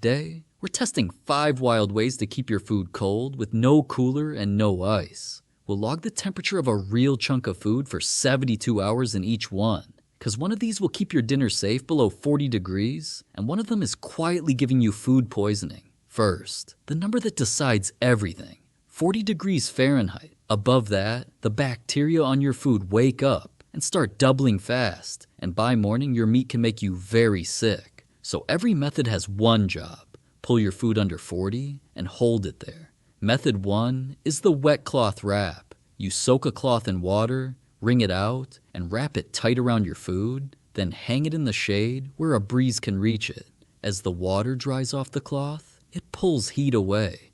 Today, we're testing 5 wild ways to keep your food cold with no cooler and no ice. We'll log the temperature of a real chunk of food for 72 hours in each one, because one of these will keep your dinner safe below 40 degrees, and one of them is quietly giving you food poisoning. First, the number that decides everything, 40 degrees Fahrenheit. Above that, the bacteria on your food wake up and start doubling fast, and by morning your meat can make you very sick. So every method has one job: pull your food under 40 and hold it there. Method 1 is the wet cloth wrap. You soak a cloth in water, wring it out, and wrap it tight around your food, then hang it in the shade where a breeze can reach it. As the water dries off the cloth, it pulls heat away.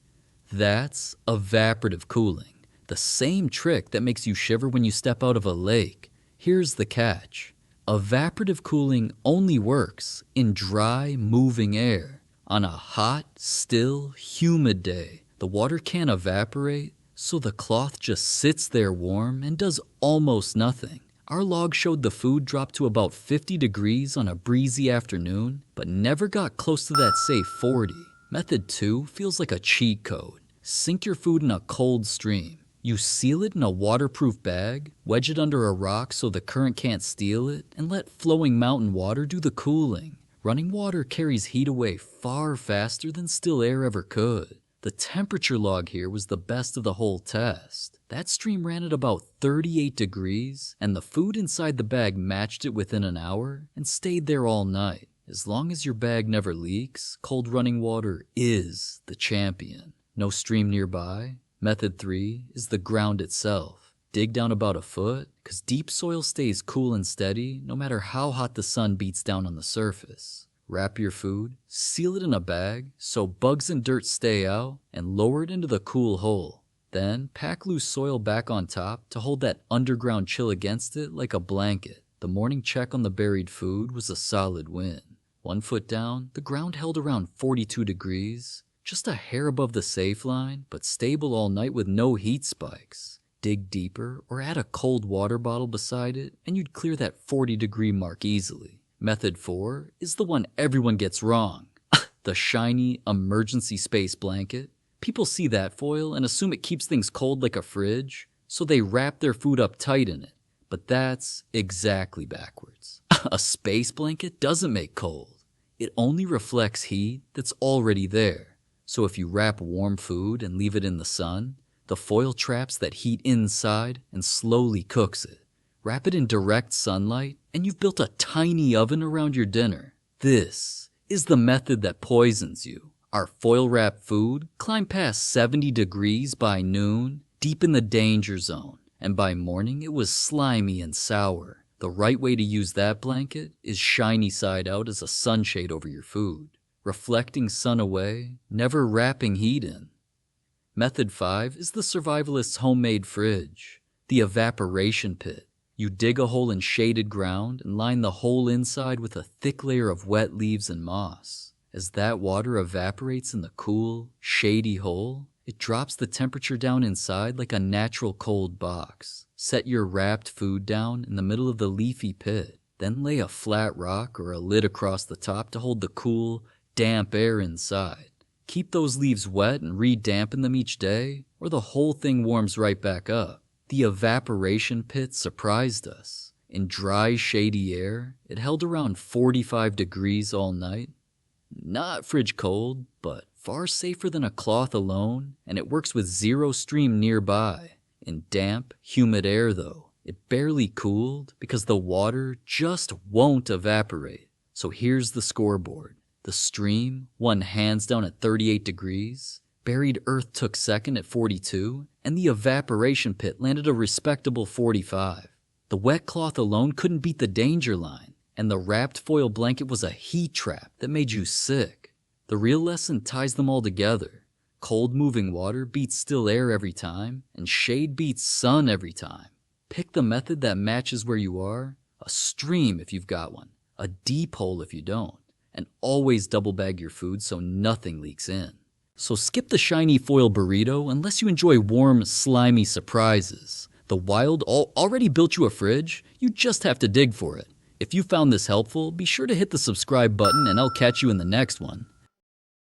That's evaporative cooling, the same trick that makes you shiver when you step out of a lake. Here's the catch. Evaporative cooling only works in dry, moving air. On a hot, still, humid day, the water can't evaporate, so the cloth just sits there warm and does almost nothing. Our log showed the food dropped to about 50 degrees on a breezy afternoon, but never got close to that safe 40. Method 2 feels like a cheat code. Sink your food in a cold stream. You seal it in a waterproof bag, wedge it under a rock so the current can't steal it, and let flowing mountain water do the cooling. Running water carries heat away far faster than still air ever could. The temperature log here was the best of the whole test. That stream ran at about 38 degrees, and the food inside the bag matched it within an hour and stayed there all night. As long as your bag never leaks, cold running water is the champion. No stream nearby? Method 3 is the ground itself. Dig down about a foot, because deep soil stays cool and steady no matter how hot the sun beats down on the surface. Wrap your food, seal it in a bag so bugs and dirt stay out, and lower it into the cool hole. Then pack loose soil back on top to hold that underground chill against it like a blanket. The morning check on the buried food was a solid win. 1 foot down, the ground held around 42 degrees. Just a hair above the safe line, but stable all night with no heat spikes. Dig deeper or add a cold water bottle beside it, and you'd clear that 40-degree mark easily. Method 4 is the one everyone gets wrong. The shiny emergency space blanket. People see that foil and assume it keeps things cold like a fridge, so they wrap their food up tight in it. But that's exactly backwards. A space blanket doesn't make cold. It only reflects heat that's already there. So if you wrap warm food and leave it in the sun, the foil traps that heat inside and slowly cooks it. Wrap it in direct sunlight, and you've built a tiny oven around your dinner. This is the method that poisons you. Our foil-wrapped food climbed past 70 degrees by noon, deep in the danger zone, and by morning it was slimy and sour. The right way to use that blanket is shiny side out as a sunshade over your food. Reflecting sun away, never wrapping heat in. Method 5 is the survivalist's homemade fridge, the evaporation pit. You dig a hole in shaded ground and line the whole inside with a thick layer of wet leaves and moss. As that water evaporates in the cool, shady hole, it drops the temperature down inside like a natural cold box. Set your wrapped food down in the middle of the leafy pit, then lay a flat rock or a lid across the top to hold the cool, damp air inside. Keep those leaves wet and re-dampen them each day, or the whole thing warms right back up. The evaporation pit surprised us. In dry, shady air, it held around 45 degrees all night. Not fridge cold, but far safer than a cloth alone, and it works with zero stream nearby. In damp, humid air though, it barely cooled because the water just won't evaporate. So here's the scoreboard. The stream won hands down at 38 degrees, buried earth took second at 42, and the evaporation pit landed a respectable 45. The wet cloth alone couldn't beat the danger line, and the wrapped foil blanket was a heat trap that made you sick. The real lesson ties them all together. Cold moving water beats still air every time, and shade beats sun every time. Pick the method that matches where you are, a stream if you've got one, a deep hole if you don't. And always double bag your food so nothing leaks in. So skip the shiny foil burrito unless you enjoy warm, slimy surprises. The wild already built you a fridge, you just have to dig for it. If you found this helpful, be sure to hit the subscribe button and I'll catch you in the next one.